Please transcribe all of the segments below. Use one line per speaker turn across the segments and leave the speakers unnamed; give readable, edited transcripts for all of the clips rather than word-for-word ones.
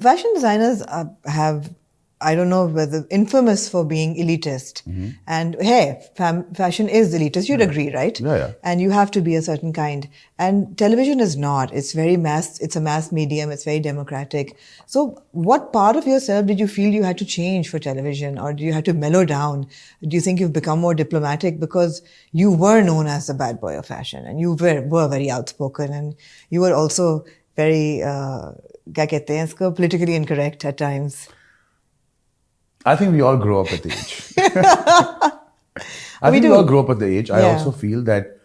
Fashion designers have, I don't know whether, infamous for being elitist. And hey, fashion is elitist. You'd agree, right?
Yeah.
And you have to be a certain kind. And television is not. It's very it's a mass medium. It's very democratic. So what part of yourself did you feel you had to change for television, or do you have to mellow down? Do you think you've become more diplomatic because you were known as the bad boy of fashion and you were very outspoken, and you were also very, क्या कहते हैं इसको, politically incorrect at times?
I think we all grow up at the age. I think we all grow up at the age. I also feel that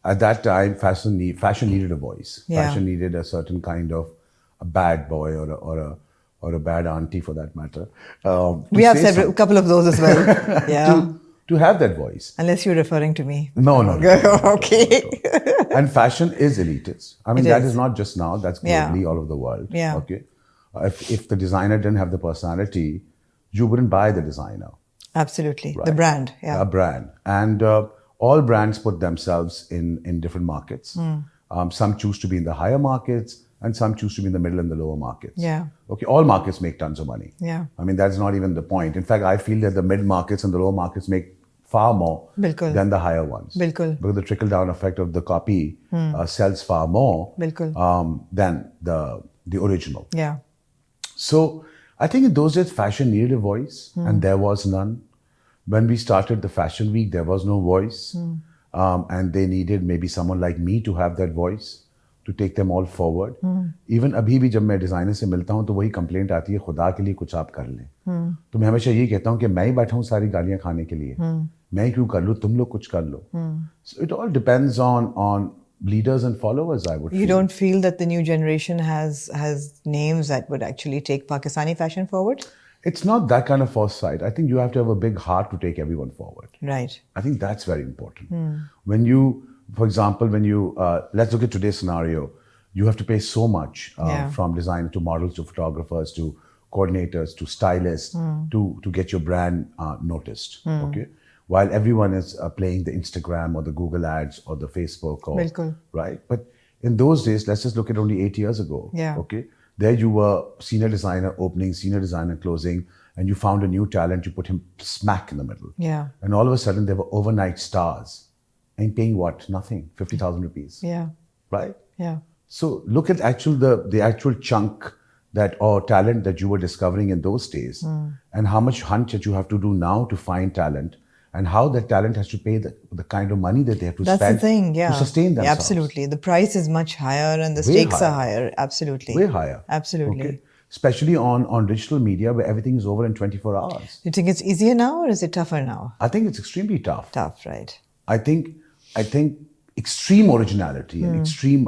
at that time, fashion needed a voice. Fashion needed a certain kind of a bad boy or a bad auntie, for that matter.
We have a couple of those as well. Yeah.
To have that voice.
Unless you're referring to me.
No.
Okay.
No. And fashion is elitist. I mean, that is not just now. That's globally all over the world.
Yeah.
Okay. If the designer didn't have the personality, you wouldn't buy the designer.
Absolutely.
Right?
The brand. Yeah.
A brand. And all brands put themselves in different markets. Some choose to be in the higher markets, and some choose to be in the middle and the lower markets.
Yeah.
Okay, all markets make tons of money.
Yeah.
I mean, that's not even the point. In fact, I feel that the mid markets and the lower markets make far more than the higher ones.
Bilkul.
Because the trickle-down effect of the copy sells far more than the original.
Yeah.
So I think in those days, fashion needed a voice, and there was none. When we started the Fashion Week, there was no voice. And they needed maybe someone like me to have that voice, to take them all forward. Even अभी भी जब मैं designer से मिलता हूँ तो वही complaint आती है, खुदा के लिए कुछ आप कर लें. तो मैं हमेशा यही कहता हूँ कि मैं ही बैठा हूँ सारी गालियाँ खाने के लिए. मैं क्यों कर लूँ, तुम लोग कुछ कर लो. So it all depends on leaders and followers, I would feel.
You don't feel that the new generation has names that would actually take Pakistani fashion forward?
It's not that kind of foresight. I think you have to have a big heart to take everyone forward.
Right.
I think that's very important. When you, for example, let's look at today's scenario, you have to pay so much from designer to models to photographers to coordinators to stylists to get your brand noticed. Okay. While everyone is playing the Instagram or the Google ads or the Facebook, right? But in those days, let's just look at only 8 years ago.
Yeah.
Okay. There you were senior designer opening, senior designer closing, and you found a new talent, you put him smack in the middle.
Yeah.
And all of a sudden there were overnight stars. And paying what? Nothing. 50,000 rupees.
Yeah.
Right?
Yeah.
So look at the actual chunk or talent that you were discovering in those days, and how much hunt that you have to do now to find talent, and how that talent has to pay the kind of money that they have to spend
That's the thing,
to sustain themselves.
Absolutely. The price is much higher and the stakes are higher. Absolutely.
Way higher.
Absolutely.
Okay? Especially on digital media where everything is over in 24 hours.
Do you think it's easier now or is it tougher now?
I think it's extremely tough.
Tough, right.
I think extreme originality and extreme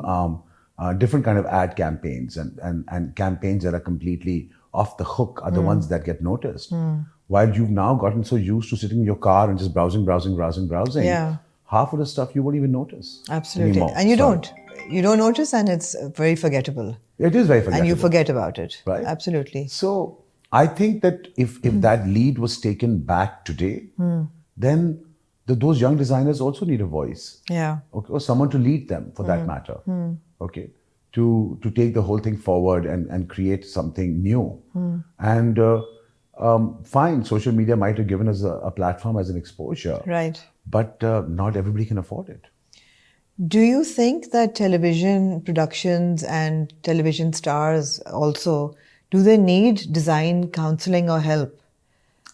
different kind of ad campaigns and campaigns that are completely off the hook are the ones that get noticed. While you've now gotten so used to sitting in your car and just browsing, half of the stuff you won't even notice.
Absolutely.
Anymore.
And you don't. You don't notice, and it's very forgettable.
It is very forgettable.
And you forget about it.
Right.
Absolutely.
So I think that if that lead was taken back today, then those young designers also need a voice.
Yeah.
Okay, or someone to lead them, for that matter. Okay. To take the whole thing forward and create something new. And fine, social media might have given us a platform as an exposure.
Right.
But not everybody can afford it.
Do you think that television productions and television stars also, do they need design counseling or help?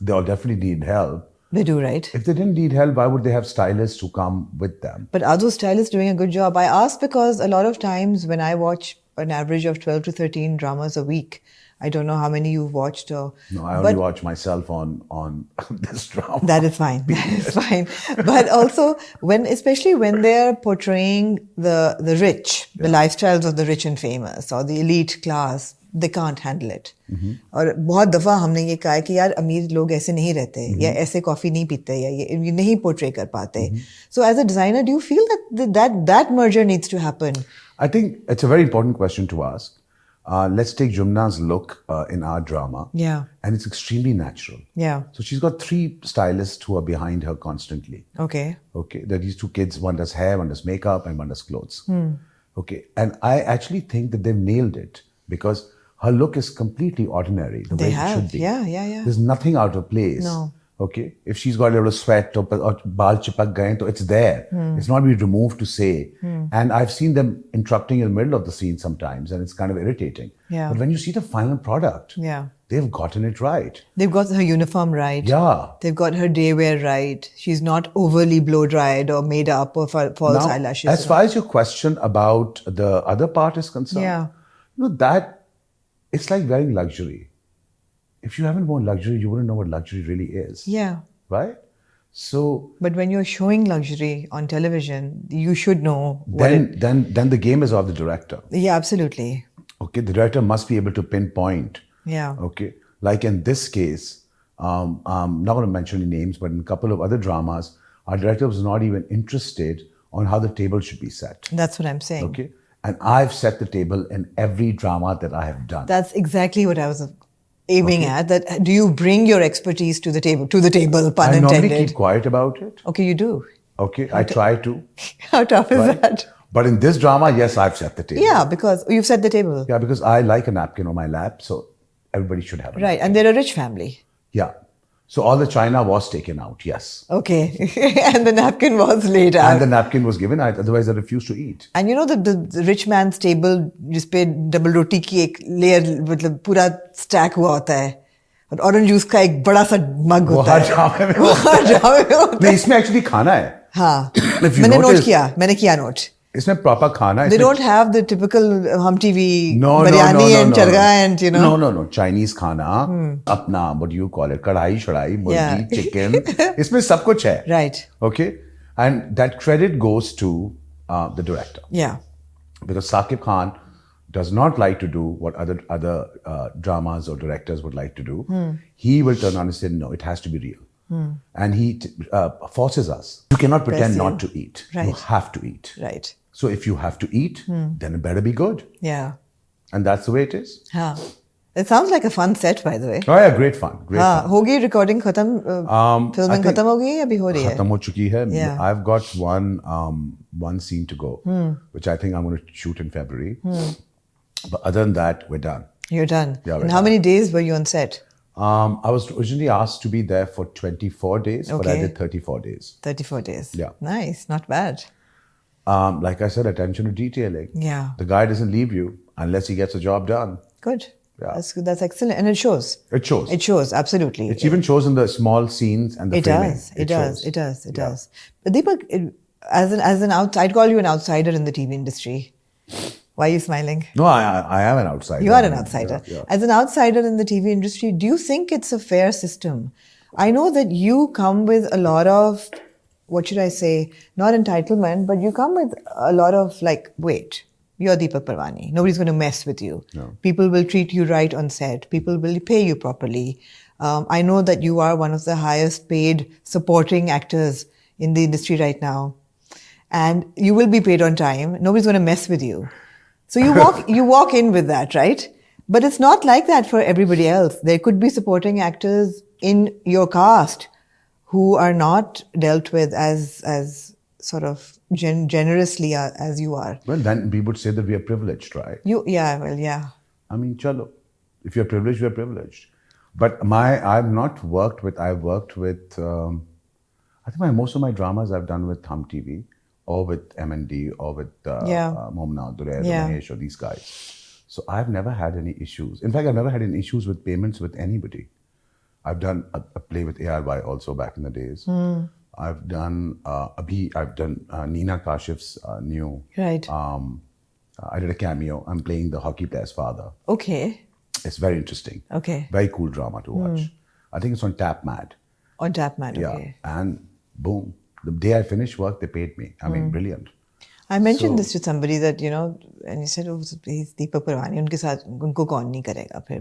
They all definitely need help.
They do, right?
If they didn't need help, why would they have stylists who come with them?
But are those stylists doing a good job? I ask because a lot of times when I watch an average of 12 to 13 dramas a week, I don't know how many you've watched.
No, I only watch myself on this drama.
That is fine. That is fine. But also, especially when they're portraying the rich, the lifestyles of the rich and famous or the elite class, they can't handle it. और बहुत दफा हमने ये कहा है कि यार अमीर लोग ऐसे नहीं रहते या ऐसे कॉफी नहीं पीते या ये नहीं पोर्ट्रे कर पाते. So as a designer, do you feel that merger needs to happen?
I think it's a very important question to ask. Let's take Yumna's look in our drama.
Yeah.
And it's extremely natural.
Yeah.
So she's got 3 stylists who are behind her constantly.
Okay.
Okay. There are these 2 kids, one does hair, one does makeup, and one does clothes. Okay. And I actually think that they've nailed it because her look is completely ordinary, the way it should be.
Yeah.
There's nothing out of place.
No.
Okay, if she's got a little sweat or baal chipak gaye, to it's there. It's not being removed to say. And I've seen them interrupting in the middle of the scene sometimes, and it's kind of irritating.
Yeah.
But when you see the final product, they've gotten it right.
They've got her uniform right.
Yeah.
They've got her day wear right. She's not overly blow dried or made up or false eyelashes.
As far as your question about the other part is concerned, that it's like wearing luxury. If you haven't worn luxury, you wouldn't know what luxury really is.
Yeah.
Right? So...
But when you're showing luxury on television, you should know
then the game is of the director.
Yeah, absolutely.
Okay, the director must be able to pinpoint.
Yeah.
Okay. Like in this case, I'm not going to mention any names, but in a couple of other dramas, our director was not even interested on how the table should be set.
That's what I'm saying.
Okay. And I've set the table in every drama that I have done.
That's exactly what I was aiming at. That do you bring your expertise to the table, pun intended.
I normally keep quiet about it.
Okay, you do.
Okay, I try to.
How tough is that?
But in this drama, yes, I've set the table.
Yeah, because you've set the table.
Yeah, because I like a napkin on my lap, so everybody should have a napkin.
And they're a rich family.
Yeah. So all the china was taken out, yes.
Okay. And the napkin was laid out.
And the napkin was given, otherwise I refused to eat.
And you know the rich man's table, जिसपे double roti की एक layer, मतलब पूरा stack हुआ होता है. और orange juice का एक बड़ा सा mug होता है.
वो हर ड्रामे में होता है. नहीं, इसमें actually खाना है.
हाँ. मैंने किया note.
इसमें proper खाना है.
They don't have the typical hum TV biryani and charga and you know.
No. Chinese खाना, अपना, what do you call it? कढ़ाई, शढ़ाई, मुर्गी, chicken. इसमें सब कुछ है.
Right.
Okay. And that credit goes to the director.
Yeah.
Because Saqib Khan does not like to do what other dramas or directors would like to do. He will turn on and say, no, it has to be real. And he forces us. You cannot pretend not to eat.
Right.
You have to eat.
Right.
So if you have to eat, then it better be good.
Yeah.
And that's the way it is.
हाँ. It sounds like a fun set, by the way.
Oh yeah, great fun. Great fun.
होगी recording खत्म, filming खत्म हो गई या अभी हो रही है?
खत्म हो चुकी है.
Yeah.
I've got one scene to go, which I think I'm going to shoot in February. But other than that, we're done.
You're done.
Yeah,
and how many days were you on set?
I was originally asked to be there for 24 days, but I did 34 days.
34 days.
Yeah.
Nice. Not bad.
Like I said, attention to detailing.
Yeah.
The guy doesn't leave you unless he gets a job done.
Good.
Yeah.
That's excellent. And it shows.
It shows.
It shows, absolutely.
It even shows in the small scenes and the framing.
It does. But Deepak, as an I'd call you an outsider in the TV industry. Why are you smiling?
No, I am an outsider.
You are an outsider.
Yeah.
As an outsider in the TV industry, do you think it's a fair system? I know that you come with a lot of, what should I say, not entitlement, but you come with a lot of like, wait, you're Deepak Perwani. Nobody's going to mess with you.
No.
People will treat you right on set. People will pay you properly. I know that you are one of the highest paid supporting actors in the industry right now. And you will be paid on time. Nobody's going to mess with you. So you walk in with that, right? But it's not like that for everybody else. There could be supporting actors in your cast who are not dealt with as sort of generously as you are.
Well, then we would say that we are privileged, right?
Yeah.
I mean, chalo. If you're privileged, you're privileged. But I've worked with, I think most of my dramas I've done with Hum TV or with M&D or with Momna, Durai, Mahesh or these guys. So I've never had any issues. In fact, I've never had any issues with payments with anybody. I've done a play with ARY also back in the days. I've done Nina Kashif's new.
Right.
I did a cameo. I'm playing the hockey player's father.
Okay.
It's very interesting.
Okay.
Very cool drama to watch. I think it's on TapMad.
On TapMad, okay.
Yeah. And boom. The day I finished work, they paid me. I mean, brilliant.
I mentioned this to somebody that, and he said, oh, he's Deepak Perwani. उनके साथ उनको कौन नहीं करेगा फिर